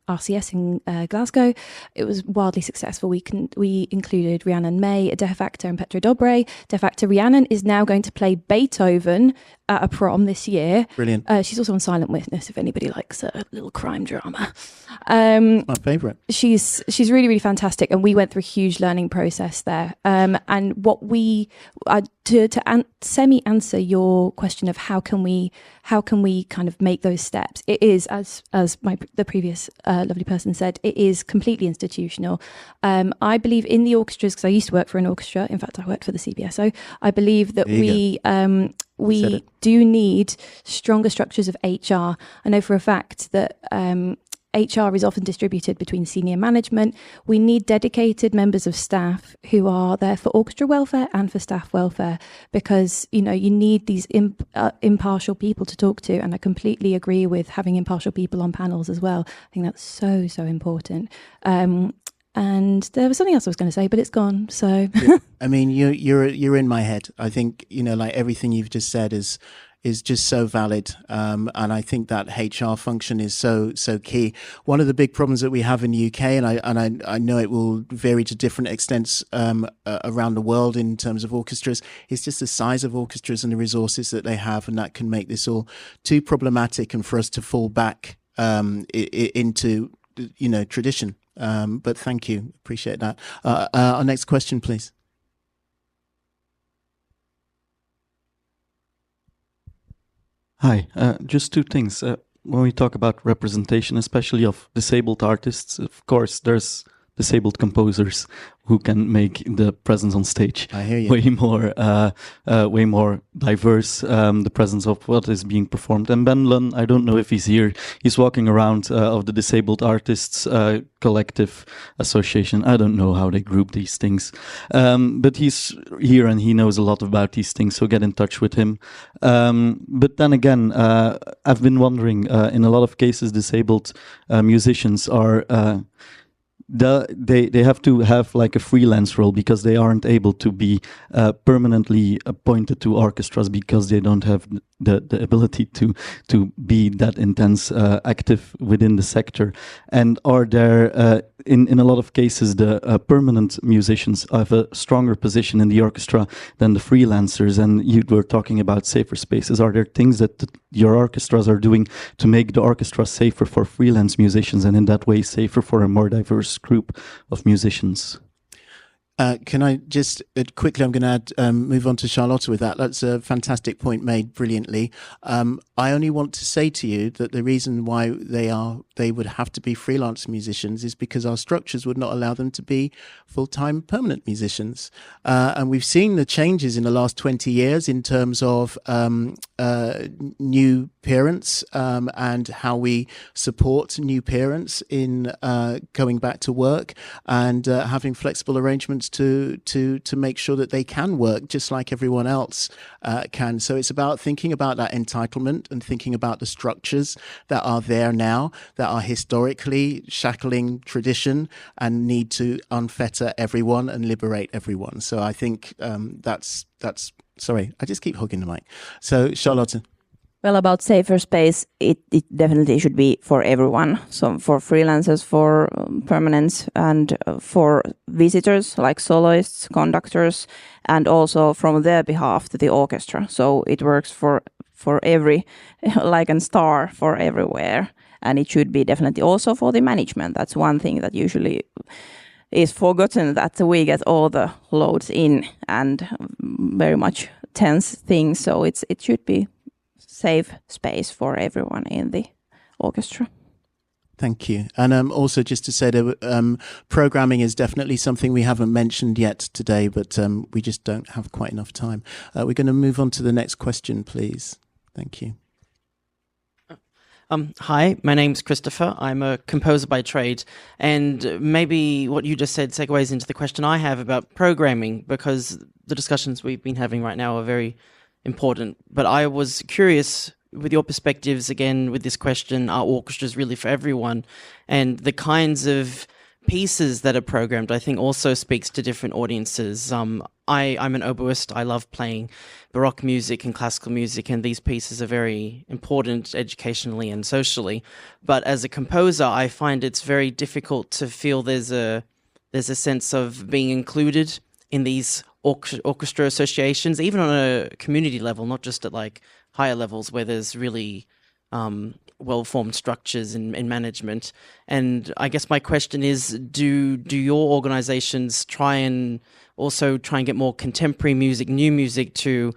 RCS in Glasgow. It was wildly successful. We included Rhiannon May, a deaf actor, and Petra Dobre. Deaf actor Rhiannon is now going to play Beethoven at a prom this year. Brilliant. She's also on Silent Witness, if anybody likes a little crime drama. My favourite. She's really, really fantastic, and we went through a huge learning process there. And what we to semi-answer your question of how can we kind of make those steps, it is, as the previous lovely person said, it is completely institutional. I believe in the orchestras, because I used to work for an orchestra. In fact, I worked for the CBSO. I believe that we do need stronger structures of HR. I know for a fact that HR is often distributed between senior management. We need dedicated members of staff who are there for orchestra welfare and for staff welfare, because you need these impartial people to talk to, and I completely agree with having impartial people on panels as well. I think that's so important. And there was something else I was going to say, but it's gone. So yeah. I mean, you're in my head. I think like everything you've just said is just so valid, and I think that HR function is so key. One of the big problems that we have in the UK, and I know it will vary to different extents around the world in terms of orchestras, is just the size of orchestras and the resources that they have, and that can make this all too problematic and for us to fall back into tradition. But thank you, appreciate that. Our next question, please. Hi, just two things. When we talk about representation, especially of disabled artists, of course, there's disabled composers who can make the presence on stage I hear you. way more diverse, the presence of what is being performed. And Ben Lunn, I don't know if he's here, he's walking around of the Disabled Artists Collective Association. I don't know how they group these things, but he's here and he knows a lot about these things, so get in touch with him. But then again, I've been wondering, in a lot of cases, disabled musicians are they have to have like a freelance role because they aren't able to be permanently appointed to orchestras because they don't have the ability to be that intense active within the sector. And are there in a lot of cases the permanent musicians have a stronger position in the orchestra than the freelancers? And you were talking about safer spaces. Are there things that your orchestras are doing to make the orchestra safer for freelance musicians and in that way safer for a more diverse group of musicians? Can I just quickly, I'm going to move on to Charlotta with that. That's a fantastic point made brilliantly. I only want to say to you that the reason why they would have to be freelance musicians is because our structures would not allow them to be full-time permanent musicians. And we've seen the changes in the last 20 years in terms of new parents and how we support new parents in going back to work and having flexible arrangements to make sure that they can work just like everyone else can. So it's about thinking about that entitlement and thinking about the structures that are there now, that are historically shackling tradition and need to unfetter everyone and liberate everyone. So I think that's sorry, I just keep hugging the mic. So Charlotta. Well, about safer space, it definitely should be for everyone. So for freelancers, for permanents, and for visitors like soloists, conductors, and also from their behalf to the orchestra. So it works for every, like a star for everywhere. And it should be definitely also for the management. That's one thing that usually is forgotten, that we get all the loads in and very much tense things. So it should be safe space for everyone in the orchestra. Thank you. And also just to say that programming is definitely something we haven't mentioned yet today, but we just don't have quite enough time. We're going to move on to the next question, please. Thank you. Hi, my name's Christopher. I'm a composer by trade, and maybe what you just said segues into the question I have about programming, because the discussions we've been having right now are very important. But I was curious with your perspectives again with this question, are orchestras really for everyone? And the kinds of pieces that are programmed, I think also speaks to different audiences. I'm an oboist. I love playing Baroque music and classical music, and these pieces are very important educationally and socially. But as a composer, I find it's very difficult to feel there's a sense of being included in these orchestra associations, even on a community level, not just at like higher levels where there's really well-formed structures in management. And I guess my question is, do your organizations try and get more contemporary music, new music to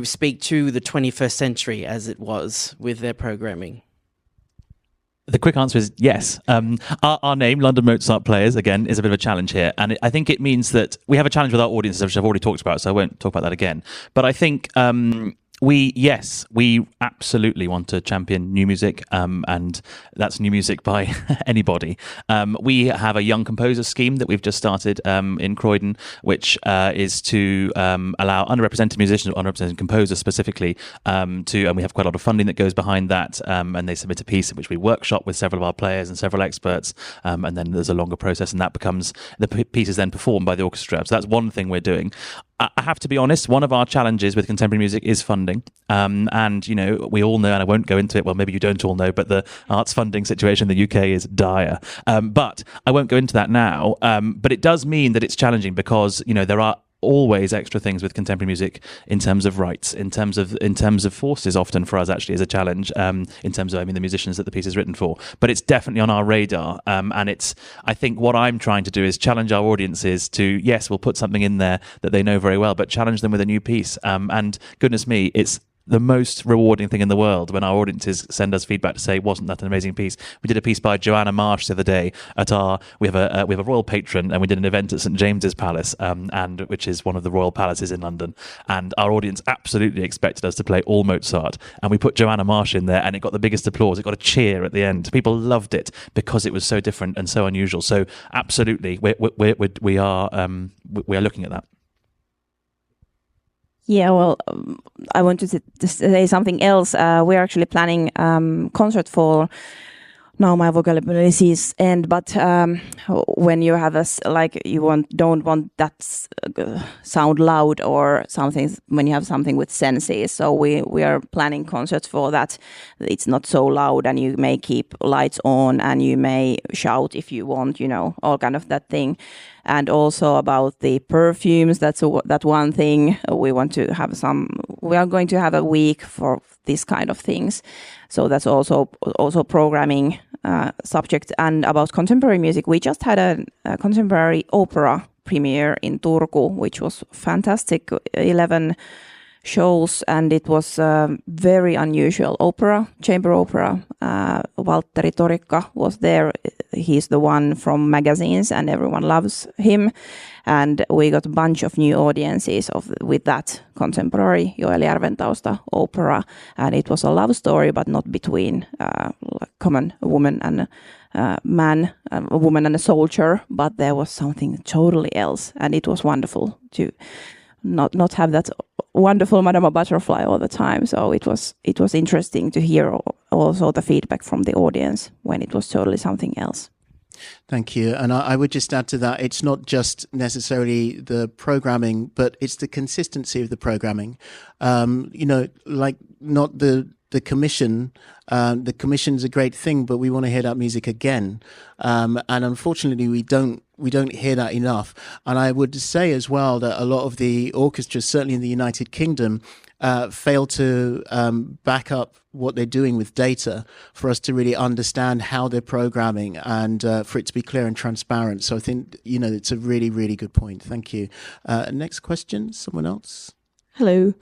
speak to the 21st century as it was with their programming? The quick answer is yes. Our name, London Mozart Players, again, is a bit of a challenge here. And I think it means that we have a challenge with our audiences, which I've already talked about, so I won't talk about that again. But I think we absolutely want to champion new music, and that's new music by anybody. We have a young composer scheme that we've just started in Croydon, which is to allow underrepresented musicians, or underrepresented composers specifically, and we have quite a lot of funding that goes behind that, and they submit a piece in which we workshop with several of our players and several experts, and then there's a longer process, and that becomes, the piece is then performed by the orchestra. So that's one thing we're doing. I have to be honest, one of our challenges with contemporary music is funding. And, we all know, and I won't go into it, well, maybe you don't all know, but the arts funding situation in the UK is dire. But I won't go into that now. But it does mean that it's challenging because, there are always extra things with contemporary music in terms of rights, in terms of forces, often for us actually is a challenge, in terms of the musicians that the piece is written for. But it's definitely on our radar, and I think what I'm trying to do is challenge our audiences to, yes, we'll put something in there that they know very well, but challenge them with a new piece. And goodness me, it's the most rewarding thing in the world when our audiences send us feedback to say, wasn't that an amazing piece? We did a piece by Joanna Marsh the other day at we have a royal patron, and we did an event at St James's Palace, and which is one of the royal palaces in London. And our audience absolutely expected us to play all Mozart, and we put Joanna Marsh in there, and it got the biggest applause. It got a cheer at the end. People loved it because it was so different and so unusual. So absolutely, we are looking at that. Yeah, well, I wanted to say something else. We're actually planning concert for. Now my vocabulary is end, but when you have don't want that sound loud or something, when you have something with senses, so we are planning concerts for that. It's not so loud, and you may keep lights on, and you may shout if you want, all kind of that thing. And also about the perfumes, that one thing we want to have we are going to have a week for this kind of things. So that's also programming subject. And about contemporary music, we just had a contemporary opera premiere in Turku, which was fantastic, 11 shows, and it was a very unusual opera, chamber opera. Valtteri Torikka was there. He's the one from magazines, and everyone loves him. And we got a bunch of new audiences with that contemporary Joel Järventausta opera. And it was a love story, but not between common woman and man, a woman and a soldier, but there was something totally else. And it was wonderful to not have that wonderful Madama Butterfly all the time. So it was interesting to hear also the feedback from the audience when it was totally something else. Thank you. And I would just add to that, it's not just necessarily the programming, but it's the consistency of the programming. Not the commission. The commission's a great thing, but we want to hear that music again. And unfortunately, we don't hear that enough. And I would say as well that a lot of the orchestras, certainly in the United Kingdom, fail to back up what they're doing with data for us to really understand how they're programming and for it to be clear and transparent. So I think, it's a really, really good point. Thank you. Next question, someone else? Hello.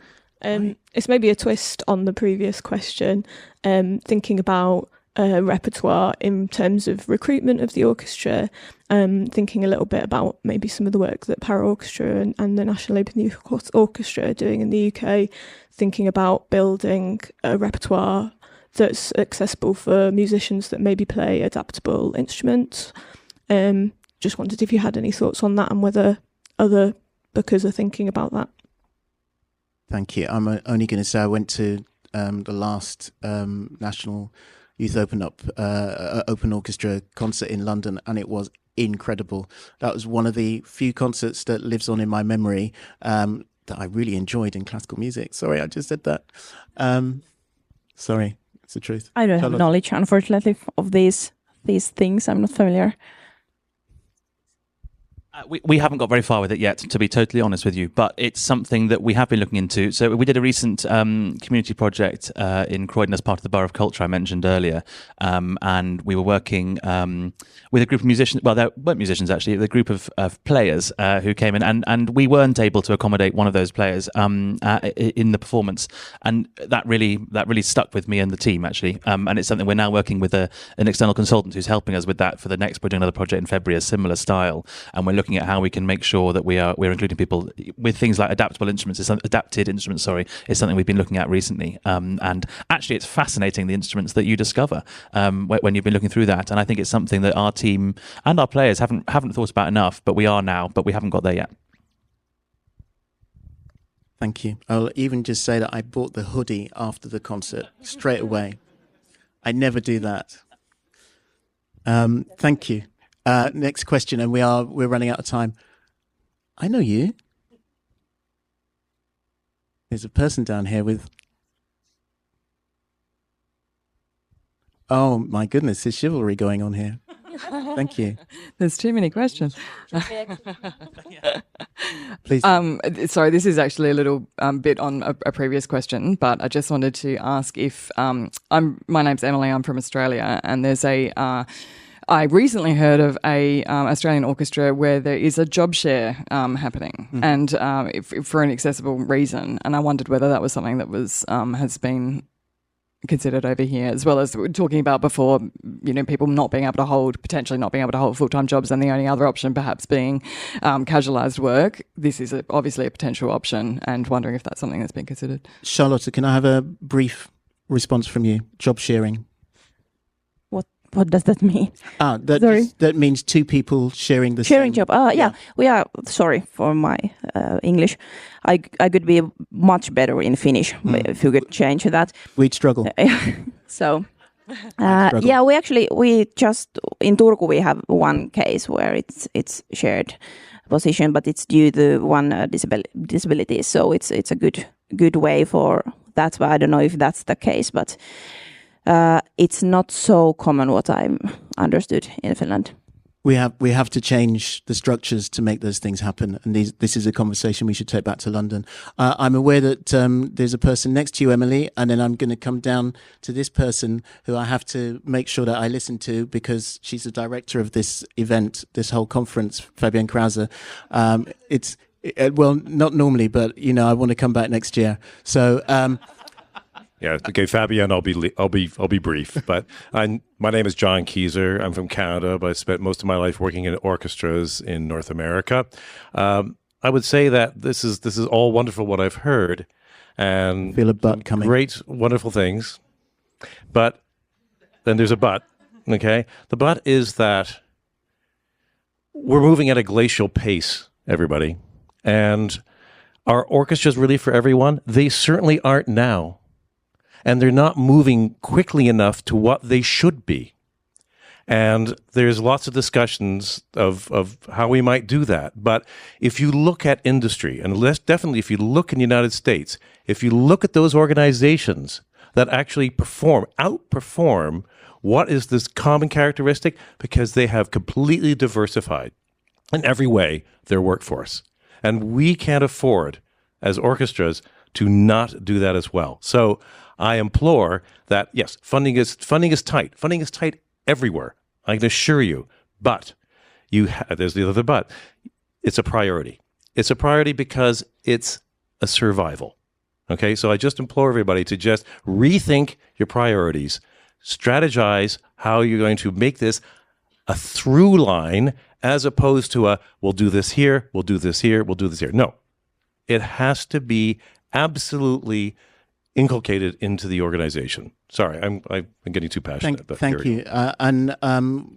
It's maybe a twist on the previous question, thinking about repertoire in terms of recruitment of the orchestra, thinking a little bit about maybe some of the work that Para Orchestra and the National Open Youth Orchestra are doing in the UK, thinking about building a repertoire that's accessible for musicians that maybe play adaptable instruments. Just wondered if you had any thoughts on that and whether other bookers are thinking about that. Thank you. I'm only going to say I went to the last National Youth Open Orchestra concert in London, and it was incredible. That was one of the few concerts that lives on in my memory that I really enjoyed in classical music. Sorry, I just said that. Sorry, it's the truth. I don't Charlotte. have knowledge, unfortunately, of these things. I'm not familiar. We haven't got very far with it yet, to be totally honest with you, but it's something that we have been looking into. So we did a recent community project in Croydon as part of the Borough of Culture I mentioned earlier, and we were working with a group of musicians. Well, they weren't musicians actually, the group of players who came in, and we weren't able to accommodate one of those players in the performance, and that really stuck with me and the team actually, and it's something we're now working with an external consultant who's helping us with that for the next. We're doing another project in February, a similar style, and we're looking at how we can make sure that we're including people with things like adapted instruments. Is something we've been looking at recently, and actually it's fascinating the instruments that you discover when you've been looking through that. And I think it's something that our team and our players haven't thought about enough, but we are now, but we haven't got there yet. Thank you. I'll even just say that I bought the hoodie after the concert straight away. I never do that. Thank you. Next question, and we're running out of time. I know you. There's a person down here with. Oh my goodness, there's chivalry going on here. Thank you. There's too many questions. Please. Sorry, this is actually a little bit on a previous question, but I just wanted to ask if my name's Emily. I'm from Australia, and there's a I recently heard of a Australian orchestra where there is a job share happening, and for an accessible reason. And I wondered whether that was something that was has been considered over here, as well as we were talking about before, people potentially not being able to hold full-time jobs, and the only other option perhaps being casualised work. This is obviously a potential option, and wondering if that's something that's been considered. Charlotta, can I have a brief response from you? Job sharing. What does that mean? Sorry. That means two people sharing the sharing same job. Yeah. We are sorry for my English. I could be much better in Finnish if you could change that. We'd struggle. So we just in Turku we have one case where it's shared position, but it's due to one disability. So it's a good way for that. But I don't know if that's the case, but. It's not so common what I'm understood in Finland. We have to change the structures to make those things happen, and this is a conversation we should take back to London. I'm aware that there's a person next to you, Emily, and then I'm going to come down to this person who I have to make sure that I listen to because she's the director of this event, this whole conference, Fabienne Krause. Well, not normally, but I want to come back next year. So. Yeah. Okay, Fabienne, I'll be brief. But my name is John Kieser. I'm from Canada, but I spent most of my life working in orchestras in North America. I would say that this is all wonderful what I've heard, and feel a but coming. Great, wonderful things. But then there's a but. Okay, the but is that we're moving at a glacial pace, everybody, and are orchestras really for everyone? They certainly aren't now. And they're not moving quickly enough to what they should be. And there's lots of discussions of how we might do that. But if you look at industry, and definitely if you look in the United States, if you look at those organizations that actually outperform what is this common characteristic, because they have completely diversified in every way their workforce. And we can't afford, as orchestras, to not do that as well. So I implore that, yes, funding is tight. Funding is tight everywhere, I can assure you. But there's the other but. It's a priority. It's a priority because it's a survival. Okay, so I just implore everybody to just rethink your priorities, strategize how you're going to make this a through line as opposed to we'll do this here, we'll do this here, we'll do this here. No, it has to be absolutely inculcated into the organization. Sorry, I'm getting too passionate. Thank you. And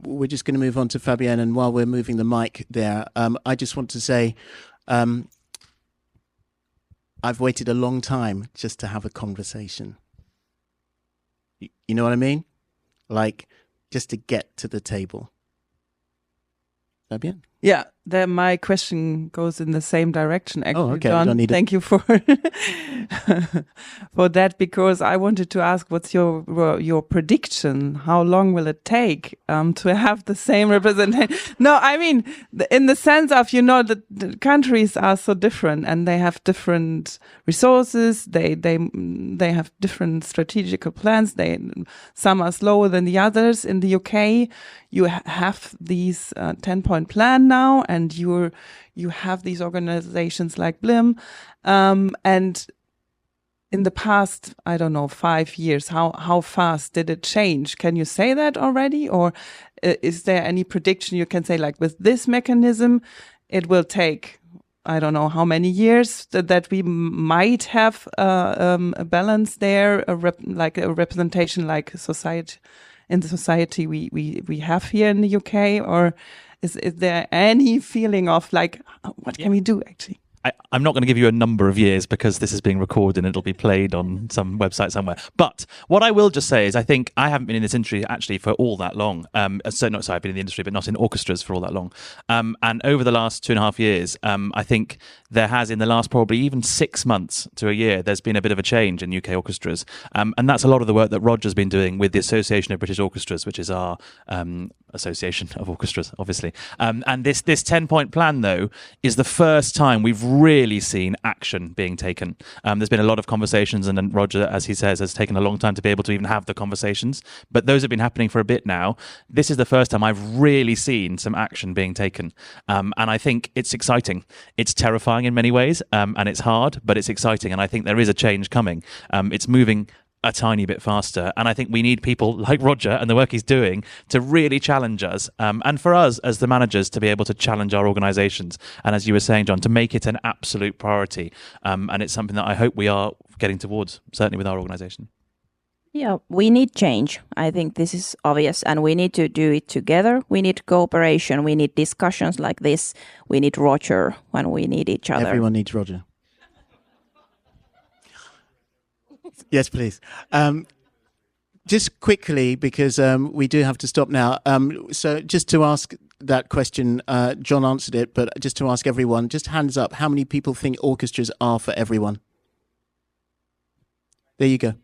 we're just going to move on to Fabienne. And while we're moving the mic there, I just want to say I've waited a long time just to have a conversation. You know what I mean? Like, just to get to the table. Fabienne? Yeah, my question goes in the same direction, actually, okay. John. Thank you for for that, because I wanted to ask, what's your prediction? How long will it take to have the same representation? No, I mean, in the sense of, the countries are so different and they have different resources. They have different strategical plans. Some are slower than the others. In the UK, you have these 10-point plan now, and you have these organizations like BLIM, and in the past, I don't know, 5 years, how fast did it change? Can you say that already, or is there any prediction you can say, like, with this mechanism, it will take, I don't know how many years that we might have a balance there, like a representation like society in the society we have here in the UK, or is there any feeling of, like, what can we do actually? I'm not going to give you a number of years because this is being recorded and it'll be played on some website somewhere. But what I will just say is I think I haven't been in this industry actually for all that long. I've been in the industry, but not in orchestras for all that long. And over the last 2.5 years, I think there has, in the last probably even 6 months to a year, there's been a bit of a change in UK orchestras. And that's a lot of the work that Roger's been doing with the Association of British Orchestras, which is our Association of Orchestras, obviously. And this 10-point plan, though, is the first time we've really seen action being taken. There's been a lot of conversations, and then Roger, as he says, has taken a long time to be able to even have the conversations. But those have been happening for a bit now. This is the first time I've really seen some action being taken. And I think it's exciting. It's terrifying in many ways, and it's hard, but it's exciting. And I think there is a change coming. It's moving a tiny bit faster. And I think we need people like Roger and the work he's doing to really challenge us. And for us as the managers to be able to challenge our organizations. And as you were saying, John, to make it an absolute priority. And it's something that I hope we are getting towards, certainly with our organization. Yeah, we need change. I think this is obvious, and we need to do it together. We need cooperation. We need discussions like this. We need Roger when we need each other. Everyone needs Roger. Yes, please. Just quickly, because we do have to stop now. So just to ask that question, John answered it, but just to ask everyone, just hands up, how many people think orchestras are for everyone? There you go.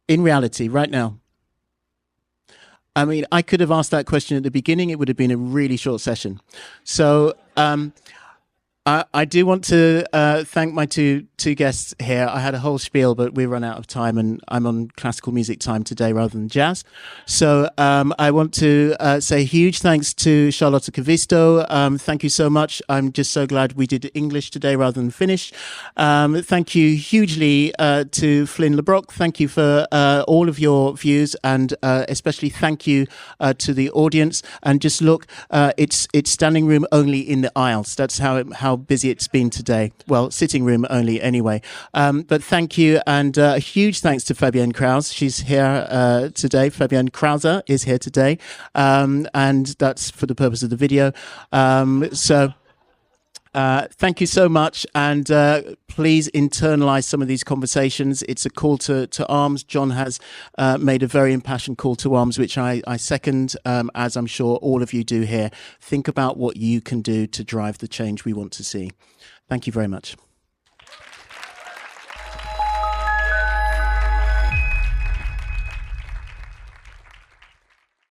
In reality, right now. I mean, I could have asked that question at the beginning. It would have been a really short session. So I do want to thank my two guests here. I had a whole spiel, but we run out of time, and I'm on classical music time today rather than jazz. So I want to say huge thanks to Charlotta Kivistö. Thank you so much. I'm just so glad we did English today rather than Finnish. Thank you hugely to Flynn Brocq. Thank you for all of your views, and especially thank you to the audience. And just look, it's standing room only in the aisles. That's how busy it's been today. Well, sitting room only anyway. But thank you, and a huge thanks to Fabienne Krause. She's here today. Fabienne Krause is here today, and that's for the purpose of the video. Thank you so much, and please internalize some of these conversations. It's a call to arms. John has made a very impassioned call to arms, which I second, as I'm sure all of you do here. Think about what you can do to drive the change we want to see. Thank you very much.